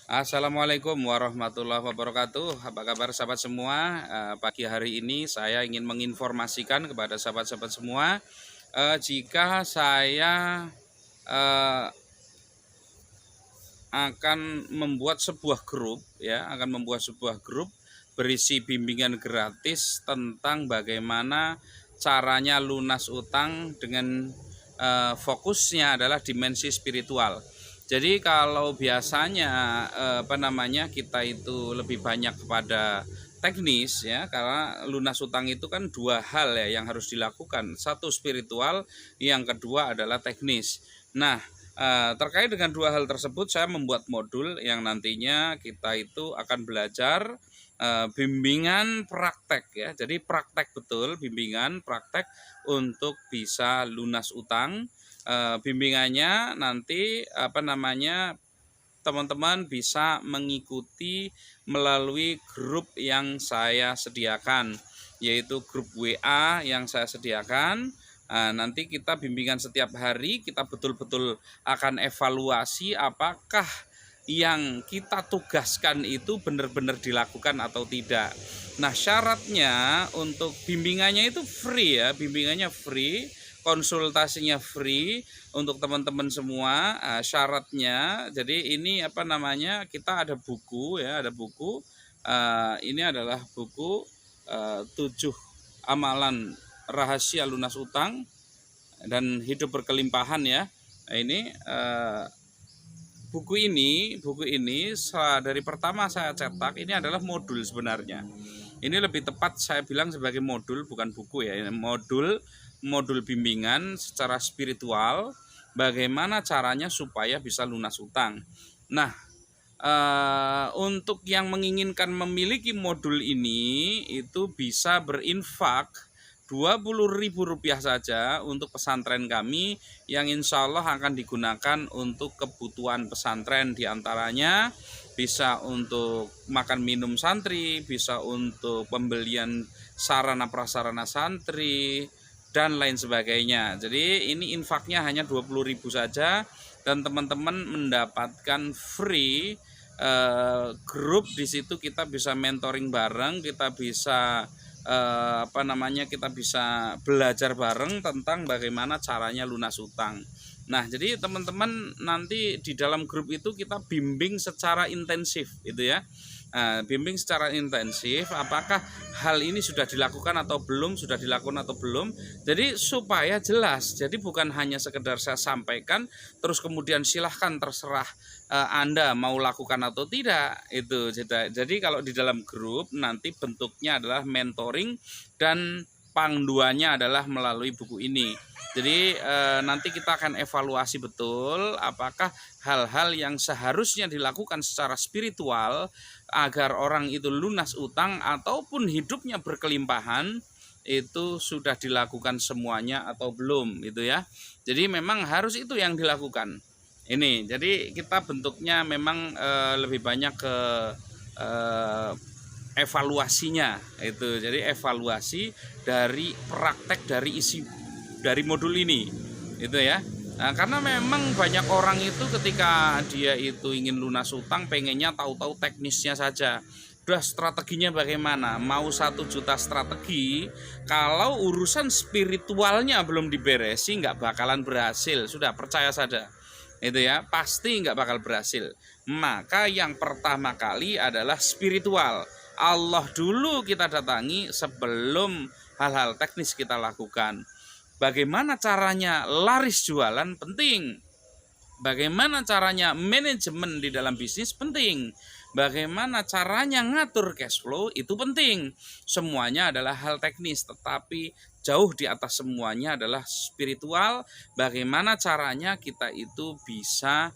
Assalamualaikum warahmatullahi wabarakatuh. Apa kabar sahabat semua? Pagi hari ini saya ingin menginformasikan kepada sahabat-sahabat semua, jika saya eh, akan membuat sebuah grup, ya, akan membuat sebuah grup berisi bimbingan gratis tentang bagaimana caranya lunas utang dengan fokusnya adalah dimensi spiritual. Jadi kalau biasanya kita itu lebih banyak kepada teknis, ya, karena lunas utang itu kan dua hal ya yang harus dilakukan, satu spiritual, yang kedua adalah teknis. Nah, terkait dengan dua hal tersebut saya membuat modul yang nantinya kita itu akan belajar bimbingan praktek, ya. Jadi praktek betul, bimbingan praktek untuk bisa lunas utang. Bimbingannya nanti teman-teman bisa mengikuti melalui grup yang saya sediakan, yaitu grup WA yang saya sediakan. Nanti kita bimbingan setiap hari, kita betul-betul akan evaluasi apakah yang kita tugaskan itu benar-benar dilakukan atau tidak. Nah, syaratnya untuk bimbingannya itu free, ya, bimbingannya free, konsultasinya free untuk teman-teman semua. Syaratnya, jadi ini kita ada buku, ya, ada buku. Ini adalah buku 7 amalan rahasia lunas utang dan hidup berkelimpahan, ya. Nah, ini buku ini dari pertama saya cetak ini adalah modul sebenarnya. Ini lebih tepat saya bilang sebagai modul, bukan buku, ya. Ini modul bimbingan secara spiritual bagaimana caranya supaya bisa lunas utang. Nah, untuk yang menginginkan memiliki modul ini itu bisa berinfak Rp20.000 saja untuk pesantren kami yang insya Allah akan digunakan untuk kebutuhan pesantren, diantaranya bisa untuk makan minum santri, bisa untuk pembelian sarana prasarana santri, dan lain sebagainya. Jadi ini infaknya hanya 20.000 saja dan teman-teman mendapatkan free grup. Di situ kita bisa mentoring bareng, kita bisa kita bisa belajar bareng tentang bagaimana caranya lunas utang. Nah, jadi teman-teman nanti di dalam grup itu kita bimbing secara intensif, gitu ya. Bimbing secara intensif apakah hal ini sudah dilakukan atau belum, sudah dilakukan atau belum. Jadi supaya jelas. Jadi bukan hanya sekedar saya sampaikan terus kemudian silahkan terserah Anda mau lakukan atau tidak. Itu jadi kalau di dalam grup nanti bentuknya adalah mentoring dan panduannya adalah melalui buku ini. Jadi nanti kita akan evaluasi betul apakah hal-hal yang seharusnya dilakukan secara spiritual agar orang itu lunas utang ataupun hidupnya berkelimpahan itu sudah dilakukan semuanya atau belum, gitu ya. Jadi memang harus itu yang dilakukan. Ini jadi kita bentuknya memang lebih banyak ke evaluasinya itu. Jadi evaluasi dari praktek dari isi dari modul ini, itu ya. Nah, karena memang banyak orang itu ketika dia itu ingin lunas utang pengennya tahu-tahu teknisnya saja. Udah strateginya bagaimana? Mau 1 juta strategi, kalau urusan spiritualnya belum diberesi nggak bakalan berhasil. Sudah percaya saja. Itu ya, pasti nggak bakal berhasil. Maka yang pertama kali adalah spiritual. Allah dulu kita datangi sebelum hal-hal teknis kita lakukan. Bagaimana caranya laris jualan penting. Bagaimana caranya manajemen di dalam bisnis penting. Bagaimana caranya ngatur cash flow itu penting. Semuanya adalah hal teknis, tetapi jauh di atas semuanya adalah spiritual. Bagaimana caranya kita itu bisa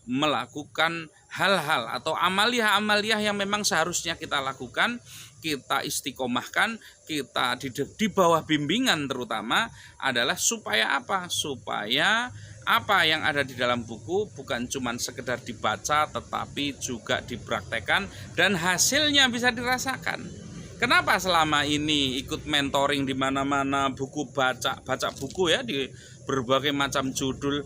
melakukan hal-hal atau amaliah-amaliah yang memang seharusnya kita lakukan, kita istiqomahkan, kita di bawah bimbingan terutama adalah supaya apa? Supaya apa yang ada di dalam buku bukan cuma sekedar dibaca tetapi juga dipraktekkan dan hasilnya bisa dirasakan. Kenapa selama ini ikut mentoring di mana-mana, buku baca buku, ya, di berbagai macam judul,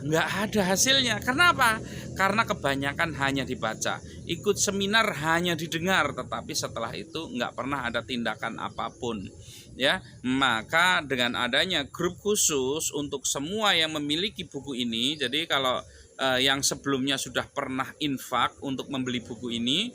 nggak ada hasilnya. Kenapa? Karena kebanyakan hanya dibaca, ikut seminar hanya didengar, tetapi setelah itu nggak pernah ada tindakan apapun. Ya, maka dengan adanya grup khusus untuk semua yang memiliki buku ini, jadi kalau yang sebelumnya sudah pernah infak untuk membeli buku ini,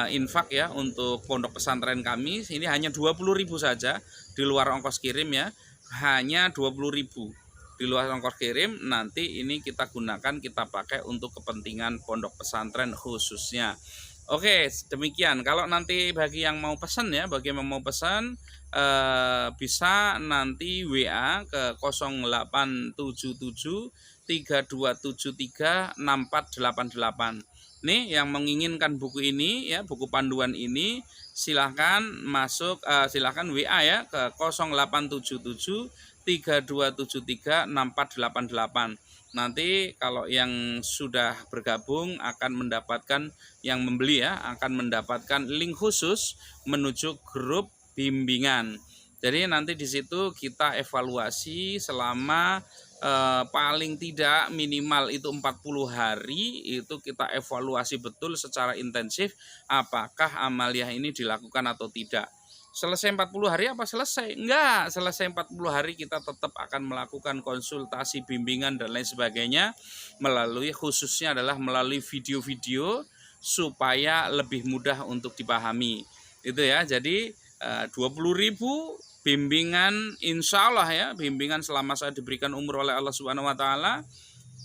infak ya untuk pondok pesantren kami, ini hanya 20.000 saja di luar ongkos kirim ya, hanya 20.000 di luar ongkos kirim. Nanti ini kita gunakan, kita pakai untuk kepentingan pondok pesantren khususnya. Oke, demikian. Kalau nanti bagi yang mau pesan ya, bagi yang mau pesan bisa nanti WA ke 0877 3273 6488. Nih yang menginginkan buku ini ya, buku panduan ini, silahkan masuk, silahkan WA ya ke 0877 3273 6488. Nanti kalau yang sudah bergabung akan mendapatkan, yang membeli ya akan mendapatkan link khusus menuju grup bimbingan. Jadi nanti di situ kita evaluasi selama paling tidak minimal itu 40 hari, itu kita evaluasi betul secara intensif apakah amaliyah ini dilakukan atau tidak. Selesai 40 hari apa selesai? Enggak, selesai 40 hari kita tetap akan melakukan konsultasi, bimbingan dan lain sebagainya, melalui, khususnya adalah melalui video-video supaya lebih mudah untuk dipahami. Itu ya, jadi 20.000 bimbingan, insya Allah ya, bimbingan selama saya diberikan umur oleh Allah Subhanahu Wa Taala,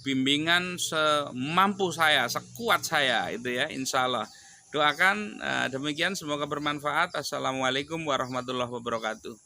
bimbingan semampu saya, sekuat saya, itu ya, insya Allah. Doakan demikian, semoga bermanfaat. Assalamualaikum warahmatullahi wabarakatuh.